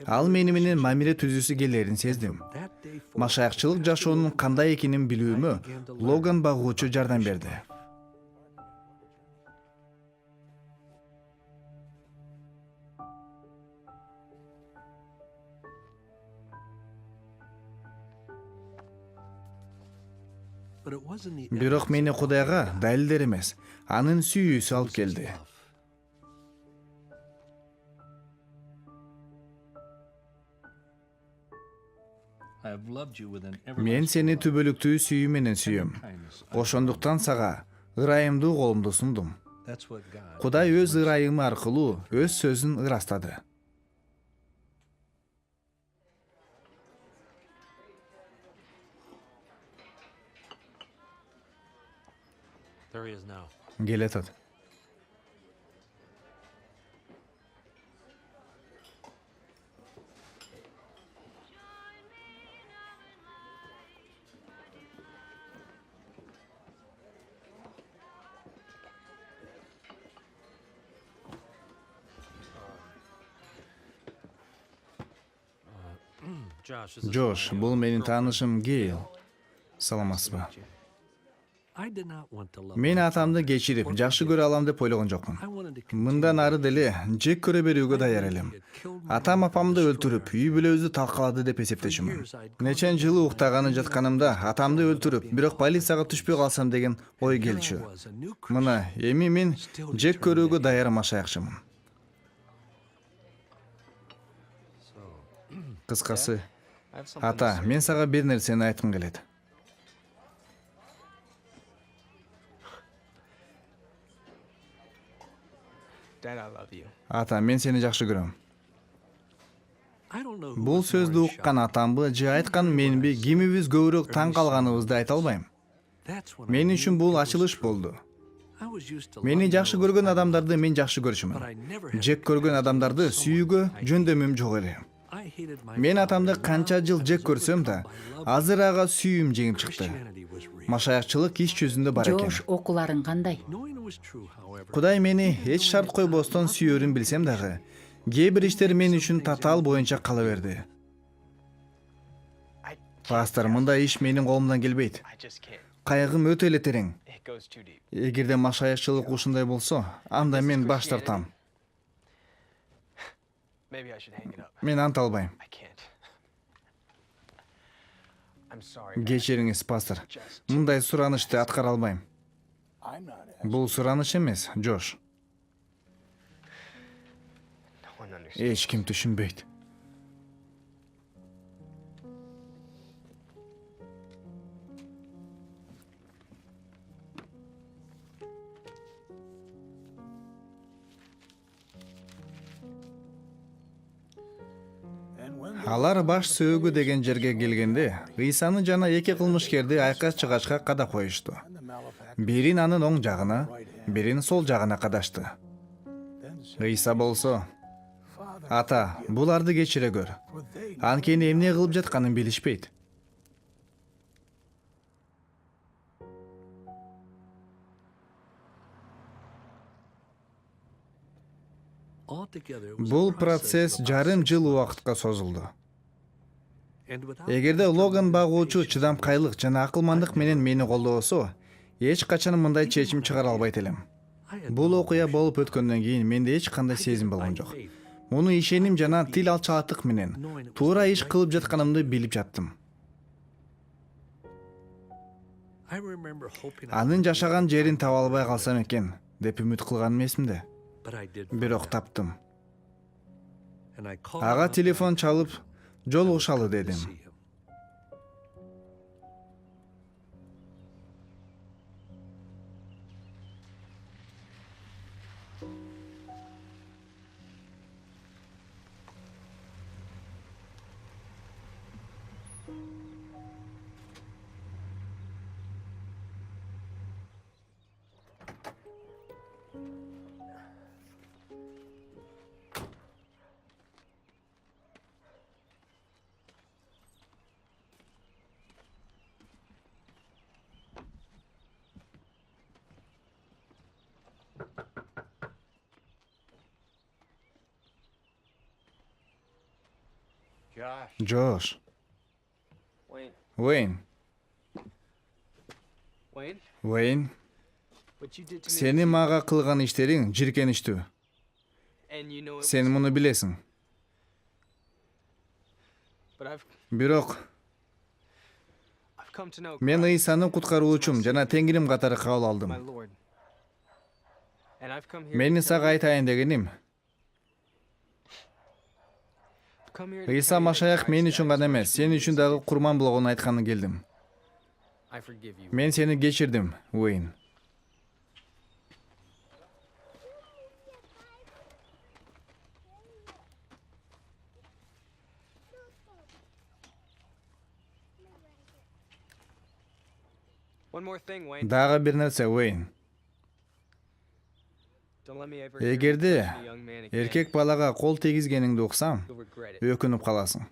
Ал мени менен мамиле түзүүсү келерин сездим. Машаякчылык жашоонун кандай экенин билүүмө Логан багуучу жардам берди. Бирок мени Кудайга далилдер эмес, анын сүйүүсү алып келди. Мен сени түбөлүктүү сүйүү менен сүйөм. Ошондуктан сага ырайымдуу колумду сундум. Кудай өз ырайымы аркылуу өз сөзүн ырастады. There he is now. Келатат. Josh, is this Жош, бул менин таанышым Гейл. Саламатсызбы? Мен атамды кечирип, жакшы көрө алам деп ойлогон жокмун. Мындан ары деле жек көрө берүүгө даяр элем. Атам апамды өлтүрүп, үй бүлөбүздү талкалады деп эсептешимин. Нечен жылы уктаганы жатканымда атамды өлтүрүп, бирок полицияга түшпөй калсам деген ой келчү. Мына, эми мен жек көрүүгө даяр машаякчымын. Кыскасы, ата, мен сага бир нерсени айткым келет. Dad, I love you. Ата, мен сени жакшы көрөм. Бул сөздү уккан атамбы же айткан менби, кимибиз көбүрөөк таң калганыбызды айта албайм. Мен үчүн бул ачылыш болду. Мени жакшы көргөн адамдарды мен жакшы көрчүмүн. Жек көргөн адамдарды сүйүүгө жөндөмүм жок эле. Мен атамды канча жыл жек көрсөм да, азыр ага сүйүүм жеңип чыкты. Машаякчылык иш жүзүндө бар экен. Жош, окууларың кандай? Кудай мени эч шарт койбостон сүйөрүн билсем дагы, кээ бир иштер мен үчүн татаал боюнча кала берди. Пастор, мындай иш менин колумдан келбейт. I just can't. Кайгым өтө эле терең. It goes too deep. Эгерде машаякчылык ушундай болсо, анда мен баш тартам. Maybe I should hang it up. Мен ант албайм. I can't. I'm sorry. Dad. Кечириңиз, пастор. Мындай суранышты аткара албайм. Бул сураныш эмес, Жош. No one understands. Эч ким түшүнбөйт. Алар баш сөөгү деген жерге келгенде, Ыйсаны жана эки кылмышкерди айкаш чыгачка кадап коюшту. Бирин анын оң жагына, бирин сол жагына кадашты. Ыйса болсо, ата, буларды кечире көр. Анткени эмне кылып жатканын билишпейт. Бул процесс жарым жыл убакытка созулду. Эгерде Логан багуучу чыдамкайлык жана акылмандык менен мени колдобосо, эч качан мындай чечим чыгара албайт элем. Бул окуя болуп өткөндөн кийин менде эч кандай сезим болгон жок. Муну ишеним жана тил алчааттык менен туура иш кылып жатканымды билип жаттым. Анын жашаган жерин таба албай калсам экен деп үмүт кылганым эсимде. Бирок таптым. Ага телефон чалып, жолугушалы дедим. Josh. Жош, Wayne. Уэйн, Wayne? Уэйн, What you did to me. сени мага кылган иштериң жиркеничтүү. And you know it. Сен муну билесиң. But I've Бирок come to know мен Christ, Ыйсаны куткаруучум жана Теңирим катары кабыл my алдым. Lord. And I've come here Мени to tell сага айтайын дегеним, come here to Иса tell you that Машаях мен Christ үчүн died гана so эмес, you сен can үчүн be дагы saved. курман болгонун айтканы келдим. I forgive you. Мен сени кечирдим, Уэйн. One more thing, Wayne. Дагы бир нерсе, Уэйн. Don't let me ever hear you Эгерде touching a young man again. эркек балага кол тийгизгениңди уксам, You'll regret it. өкүнүп каласың.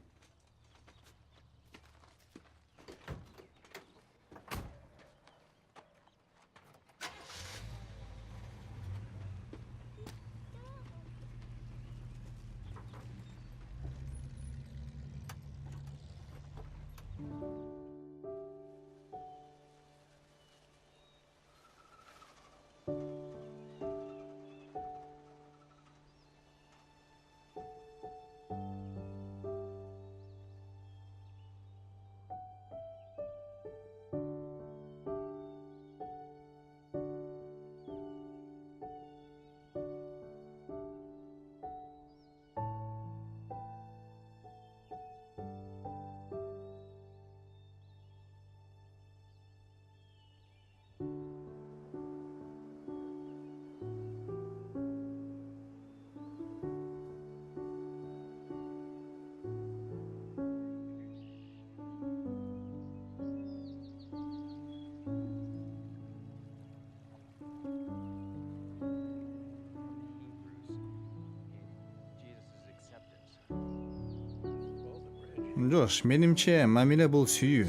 Жош, менимче мамиле бул сүйүү.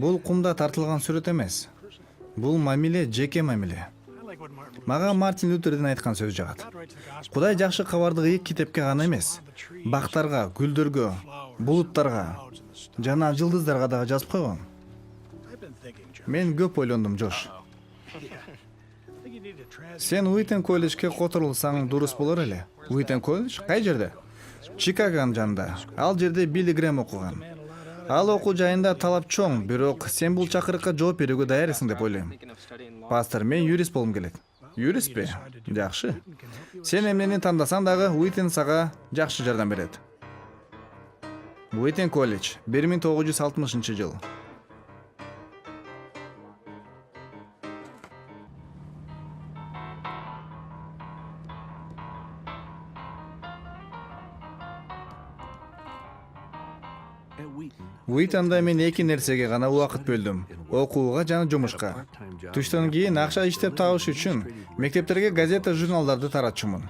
Бул кумда тартылган сүрөт эмес. Бул мамиле жеке мамиле. Мага Мартин Лютердин айткан сөз жагат. Кудай жакшы кабарды ыйык китепке гана эмес, бактарга, гүлдөргө, булуттарга жана жылдыздарга дагы жазып койгон. Мен көп ойлондум, Жош. Сен Уитен колледжге которулсаң дурус болор эле. Уитен колледж кай жерде? Чикаганын жанында. Ал жерде Билли Грэм окуган. Ал окуу жайында талап чоң, бирок сен бул чакырыкка жооп берүүгө даярсың деп ойлойм. Thinking of studying law. Пастор, мен юрист болум келет. Юристпи? Жакшы. Сен эмнени тандасаң дагы Уитен сага жакшы жардам берет. Уитен колледж, 1960-жыл. Уитанда мен эки нерсеге гана убакыт бөлдүм. Окууга жана жумушка. Түштөн кийин акча иштеп табыш үчүн мектептерге газета, журналдарды таратчумун.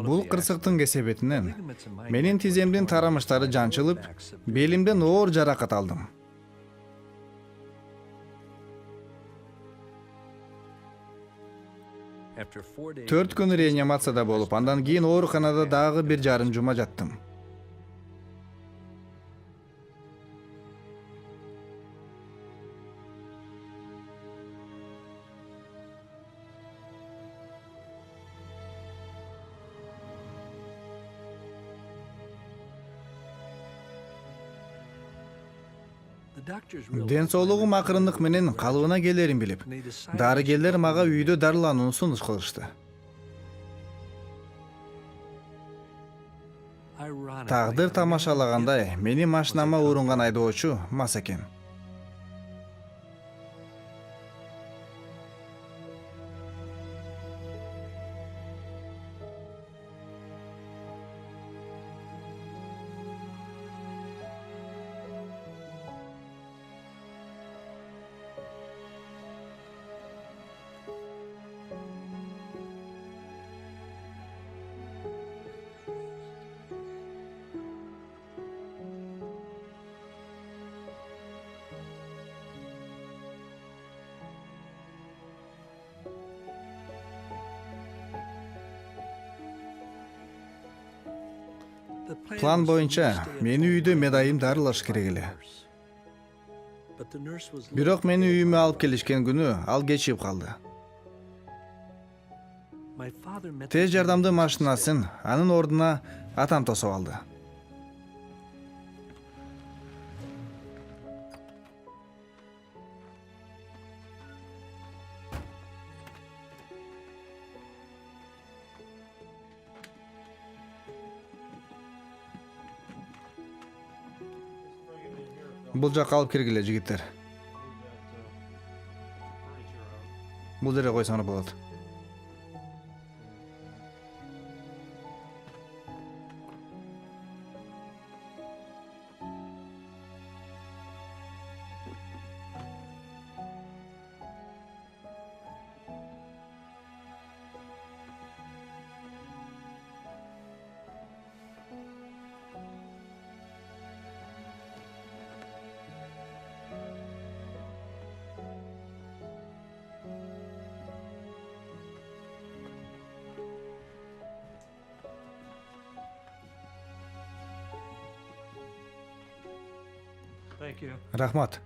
Бул кырсыктын кесебетинен менин тиземдин тарамыштары жанчылып, белимден оор жаракат алдым. Төрт күн реанимацияда болуп, андан кийин ооруканада дагы 1,5 жума жаттым. Ден соолугум акырындык менен калыбына келерин билип, дарыгерлер мага үйдө дарыланууну сунуш кылышты. Тагдыр тамашалагандай, менин машинама урунган айдоочу мас экен. План боюнча мени үйдө медайым дарылаш керек эле. Бирок мени үйүмө алып келишкен күнү ал кечигип калды. Тез жардамдын машинасын анын ордуна атам тосуп алды. Бул жакка алып киргиле, жигиттер. Бул жерге койсоңор болот. Рахмат.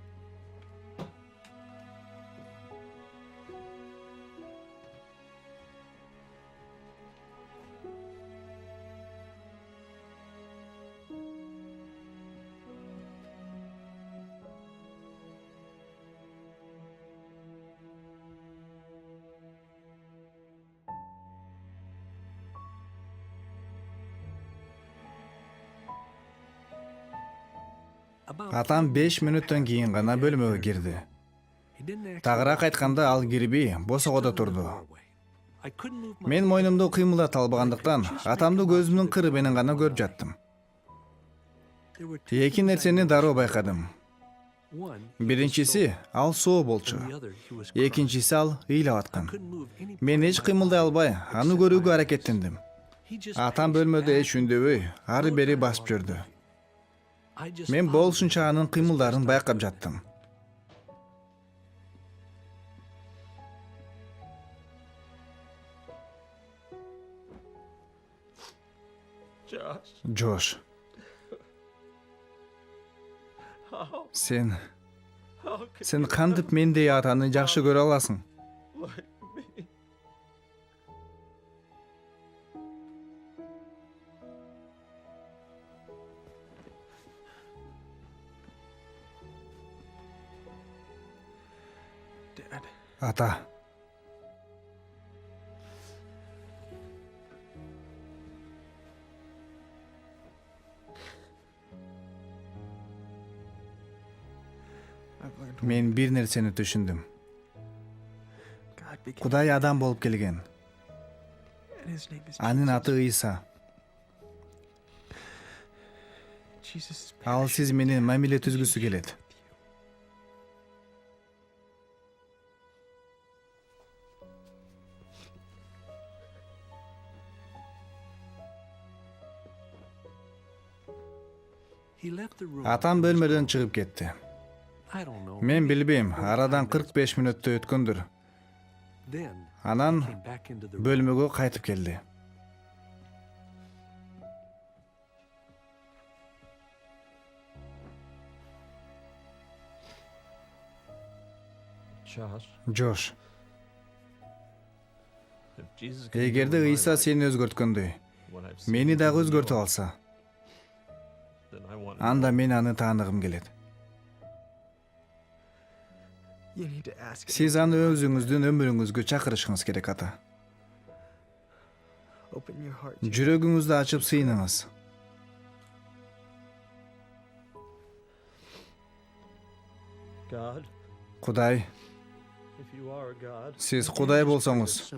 Атам 5 мүнөттөн кийин гана бөлмөгө кирди. Тагыраак айтканда ал кирбей, босогодо турду. Мен мойнумду кыймылдата албагандыктан атамды көзүмдүн кыры менен гана көрүп жаттым. Эки нерсени дароо байкадым. Биринчиси ал соо болчу. Экинчиси ал ыйлап аткан. Мен эч кыймылдай албай, аны көрүүгө аракеттендим. Атам бөлмөдө эч үндөбөй, ары бери басып жүрдү. Мен болушунча анын кыймылдарын байкап жаттым. Джош. Сен кантип мендей атаны жакшы көрө аласың? Ата. Мен бир нерсени түшүндүм. Кудай адам болуп келген. Анын аты Ыйса. Ал сиз менен мамиле түзгүсү келет. Атам бөлмөдөн чыгып кетти. Мен билбейм, арадан 45 мүнөттө өткөндүр. Анан бөлмөгө кайтып келди. Джош. Эгерде Ыйса сени өзгөрткөндөй, мени дагы өзгөртүп алса, анда мен аны тааныгым келет. Сиз аны өзүңүздүн өмүрүңүзгө чакырышыңыз керек, ата. Жүрөгүңүздү ачып сыйыныңыз. Кудай, сиз Кудай болсоңуз,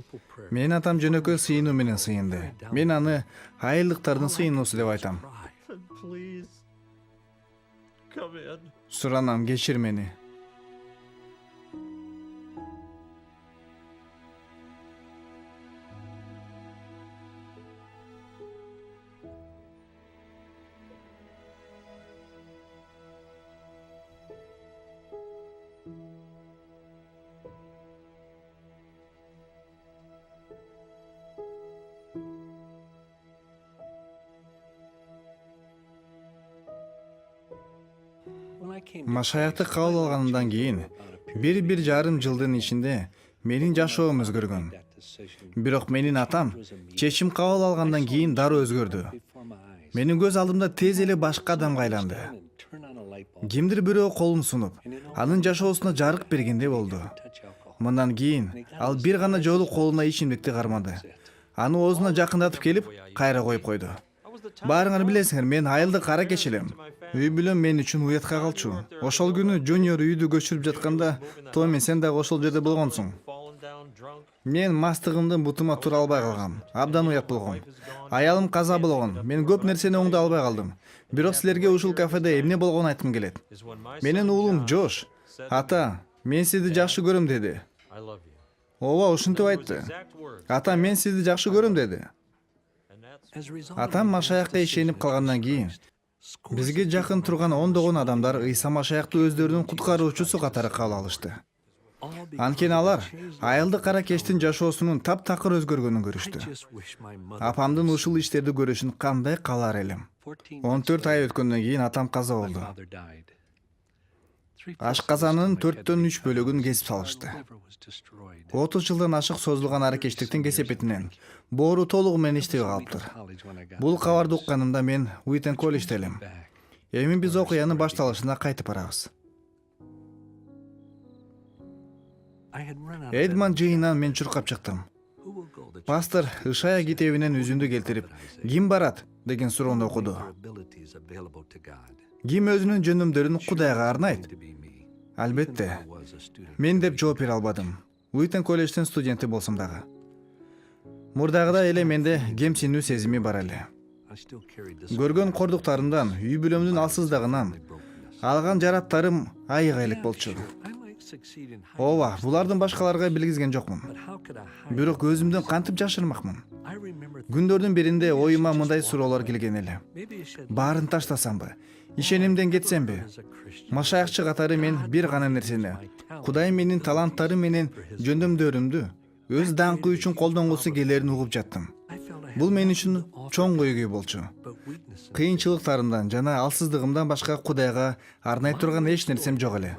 мен атам жөнөкөй сыйынуу менен сыйынды. Мен аны айылдыктардын сыйынуусу деп айтам. Суранам, кечир мени. Машаякты кабыл алганымдан кийин 1,5 жылдын ичинде менин жашоом өзгөргөн. Бирок менин атам чечим кабыл алгандан кийин дароо өзгөрдү. Менин көз алдымда тез эле башка адамга айланды. Кимдир бирөө колун сунуп, анын жашоосуна жарык бергендей болду. Мындан кийин ал бир гана жолу колуна ичимдикти кармады. Аны оозуна жакындатып келип, кайра коюп койду. Баарыңар билесиңер, мен айылды кара кеч элем. Үй бүлөм мен үчүн уятка калчу. Ошол күнү Жуниор үйдү көчүрүп жатканда, Томми сен дагы ошол жерде болгонсуң. Fallen down drunk. Мен мастыгымдын бутума тура албай калгам. Абдан уят болгон. Аялым каза болгон. Мен көп нерсени оңдой албай калдым. Бирок силерге ушул кафеде эмне болгонун айткым келет. Is when my Менин son уулум John Жош, said, ата, мен сизди жакшы көрөм деди. I love you. Ооба, ушинтип айтты. Exact words. Ата, мен сизди жакшы көрөм деди. And that's Атам Машаякка ишенип калгандан кийин бизге жакын турган ондогон адамдар Ыйса Машаякты өздөрүнүн куткаруучусу катары кабыл алышты. Анткени алар айылды кара кештин жашоосунун таптакыр өзгөргөнүн көрүштү. Апамдын ушул иштерди көрүшүн кандай каалар элем. 14 ай өткөндөн кийин атам каза болду. Ашказанын 4/3 бөлүгүн кесип салышты. 30 жылдан ашык созулган аракечтиктин кесепетинен боору толугу менен иштебей калыптыр. Бул кабарды укканымда мен Уитен колледжде элем. Эми биз окуянын башталышына кайтып барабыз. Эдман жыйынан мен чуркап чыктым. Пастор Ишая китебинен үзүндү келтирип, ким барат деген суроону окуду. Ким өзүнүн жөнөмдөрүн Кудайга арнайт? Албетте, мен деп жооп бере албадым. Уитен колледждин студенти болсом дагы. Мурдагыдай эле менде кемсинүү сезими бар эле. Көргөн кордуктарымдан, үй бүлөмдүн алсыздыгынан алган жараттарым айыга элек болчу. Ооба, булардын башкаларга билгизген жокмун. Бирок өзүмдөн кантип жашырмакмын? Күндөрдүн биринде оюма мындай суроолор келген эле. Баарын таштасамбы? Ишенимден кетсемби? Машаякчы катары мен бир гана нерсени, Кудай менин таланттарым менен жөндөмдөрүмдү өз даңкы үчүн колдонгусу келерин угуп жаттым. Бул мен үчүн чоң көйгөй болчу. Кыйынчылыктарымдан жана алсыздыгымдан башка Кудайга арнай турган эч нерсем жок эле.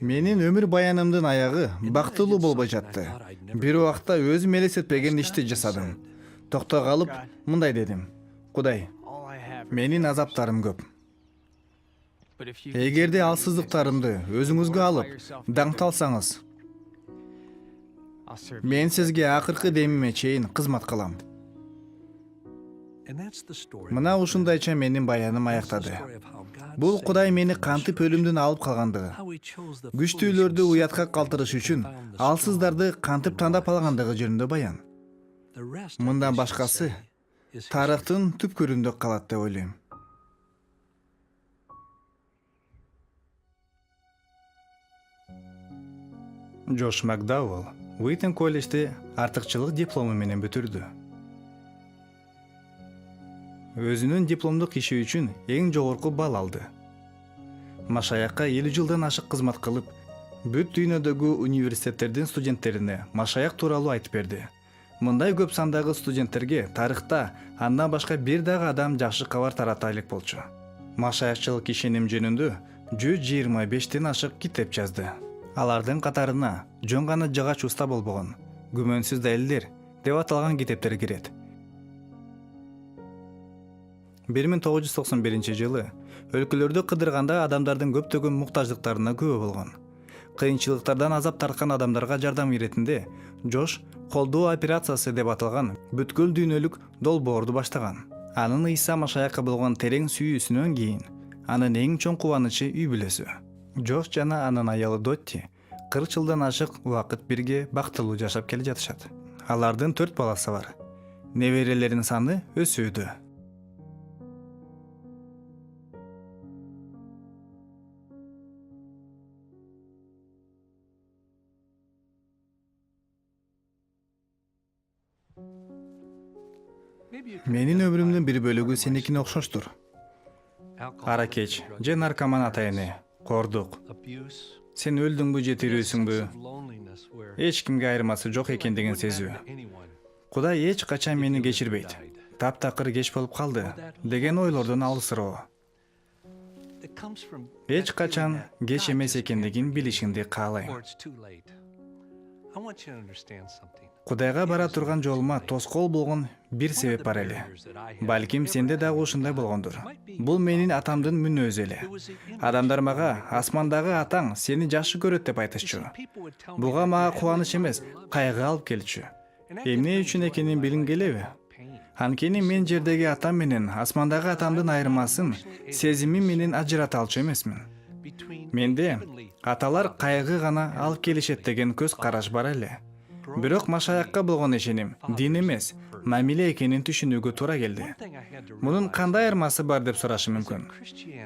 Менин өмүр баянымдын аягы бактылуу болбой жатты. Бир убакта өзүм элестетпеген ишти жасадым. Токто калып, мындай дедим: Кудай, менин азаптарым көп. Эгерде алсыздыктарымды өзүңүзгө алып, даңталсаңыз, мен сизге акыркы демиме чейин кызмат кылам. Мына ушундайча менин баяным аяктады. Бул Кудай мени кантип өлүмдөн алып калгандыгы, күчтүүлөрдү уятка калтырыш үчүн алсыздарды кантип тандап алгандыгы жөнүндө баян. Мындан башкасы тарыхтын түпкүрүндө калат деп ойлойм. Джош Макдауэлл Уитен колледжди артыкчылык диплому менен бүтүрдү. Өзүнүн дипломдук иши үчүн эң жогорку балл алды. Машаякка 50 жылдан ашык кызмат кылып, бүт дүйнөдөгү университеттердин студенттерине Машаяк тууралуу айтып берди. Мындай көп сандагы студенттерге тарыхта андан башка бир дагы адам жакшы кабар тарата элек болчу. Машаякчылык ишеним жөнүндө 125ден ашык китеп жазды. Алардын катарына жөн гана жыгач уста болбогон, күмөнсүз далилдер деп аталган китептер кирет. 1991 жылы өлкөлөрдү кыдырганда адамдардын көптөгөн муктаждыктарына күбө болгон. Кыйынчылыктардан азап тарткан адамдарга жардам иретинде Жош колдоо операциясы деп аталган бүткүл дүйнөлүк долбоорду баштаган. Анын Ыйса Машаякка болгон терең сүйүүсүнөн кийин анын эң чоң кубанычы үй бүлөсү. Жош жана анын аялы Дотти 40 жылдан ашык убакыт бирге бактылуу жашап келе жатышат. Алардын 4 баласы бар. Неберелеринин саны өсүүдө. Менин өмүрүмдүн бир бөлүгү сеникине окшоштур. Аракеч же наркоман атайыны, кордук. Сен өлдүңбү же тирүүсүңбү? Эч кимге айырмасы жок экендигин сезүү. Кудай эч качан мени кечирбейт. Таптакыр кеч болуп калды деген ойлордон алысыроо. эч качан кеч эмес экендигин билишиңди каалайм. Кудайга бара турган жолума тоскоол болгон бир себеп бар эле. Балким сенде дагы ушундай болгондур. Бул менин атамдын мүнөзү эле. Адамдар мага асмандагы атаң сени жакшы көрөт деп айтышчу. Буга мага кубаныч эмес, кайгы алып келчү. Эмне үчүн экенин билгиң келеби? Анткени мен жердеги атам менен асмандагы атамдын айырмасын сезими менен ажырата алчу эмесмин. Менде аталар кайгы гана алып келишет деген көз караш бар эле. Бирок Машаякка болгон ишеним дин эмес, мамиле экенин түшүнүүгө туура келди. Мунун кандай айырмасы бар деп сурашы мүмкүн.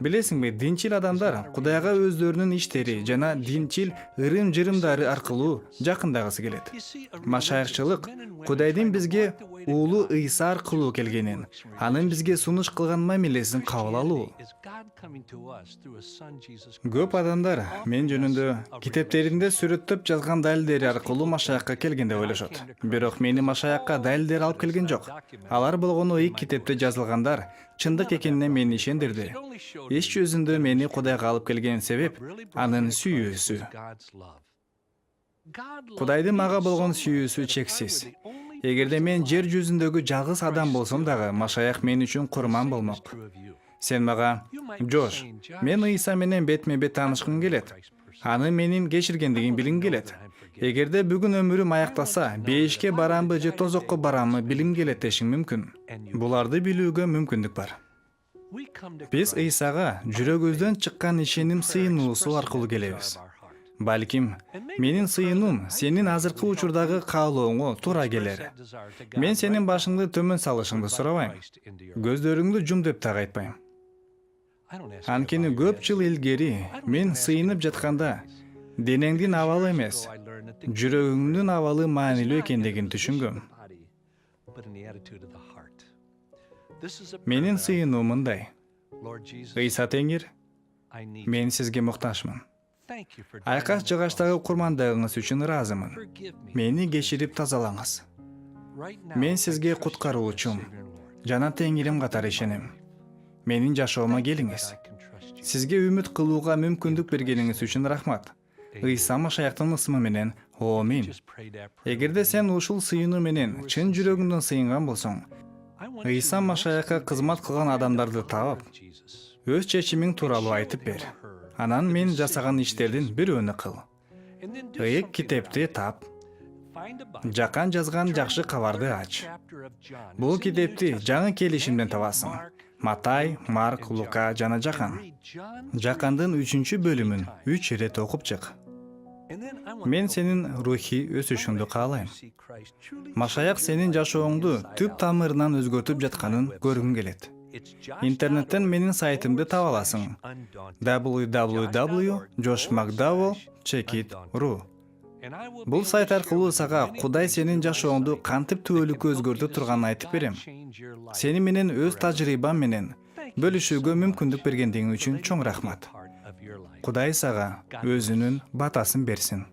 Билесиңби, динчил адамдар Кудайга өздөрүнүн иштери жана динчил ырым-жырымдары аркылуу жакындагысы келет. Машаякчылык Кудайдын бизге уулу Ыйса аркылуу келгенин, анын бизге сунуш кылган мамилесин кабыл алуу. Көп адамдар мен жөнүндө китептеринде сүрөттөп жазган далилдери аркылуу Машаякка келген деп ойлошот. Бирок мени Машаякка далилдер алып келген жок. Алар болгону ыйык китепте жазылгандар чындык экенине мени ишендирди. Иш жүзүндө мени Кудайга алып келген себеп анын сүйүүсү. Кудайдын мага болгон сүйүүсү чексиз. Эгерде мен жер жүзүндөгү жалгыз адам болсом дагы, Машаяк мен үчүн курман болмок. Сен мага, Джош, мен Ыйса менен бетме-бет таанышкым келет. Аны менин кечиргендигин билгим келет. Эгерде бүгүн өмүрүм аякталса, бейишке барамбы же тозокко барамбы билгим келет дешиң мүмкүн. Буларды билүүгө мүмкүндүк бар. Биз Ыйсага жүрөгүбүздөн чыккан ишеним сыйынуусу аркылуу келебиз. Балким, менин сыйынуум сенин азыркы учурдагы каалооңо туура келер. Мен сенин башыңды төмөн салышыңды сурабайм. Көздөрүңдү жум деп дагы айтпайм. Анткени көп жыл илгери мен сыйынып жатканда денеңдин абалы эмес, жүрөгүңдүн абалы маанилүү экендигин түшүнгөм. Менин сыйынуум мындай. Ыйса Теңир, мен сизге муктажмын. Айкаш жыгачтагы курмандыгыңыз үчүн ыраазымын. Мени кечирип тазалаңыз. Мен сизге куткаруучум жана Теңирим катары ишенем. Менин жашоома келиңиз. Сизге үмүт кылууга мүмкүндүк бергениңиз үчүн рахмат. Ыйса Машаяктын ысымы менен, амин. Эгерде сен ушул сыйынуу менен чын жүрөгүңдөн сыйынган болсоң, Ыйса Машаякка кызмат кылган адамдарды таап, өз чечимиң тууралуу айтып бер. Анан мен жасаган иштердин бирөөнү кыл. Ыйык китепти тап. Жакан жазган жакшы кабарды ач. Бул китепти жаңы келишимден табасың. Матай, Марк, Лука жана Жакан. Жакандын 3 бөлүмүн 3 ирет окуп чык. Мен сенин рухий өсүшүңдү каалайм. Машаяк сенин жашооңду түп тамырынан өзгөртүп жатканын көргүм келет. Интернеттен менин сайтымды таба аласың. www.joshmcdowell.checkit.ru. Бул сайт аркылуу сага Кудай сенин жашооңду кантип түбөлүккө өзгөртүп турганын айтып берем. Сени менен өз тажрыйбам менен бөлүшүүгө мүмкүндүк бергендигиң үчүн чоң рахмат. Кудай сага өзүнүн батасын берсин.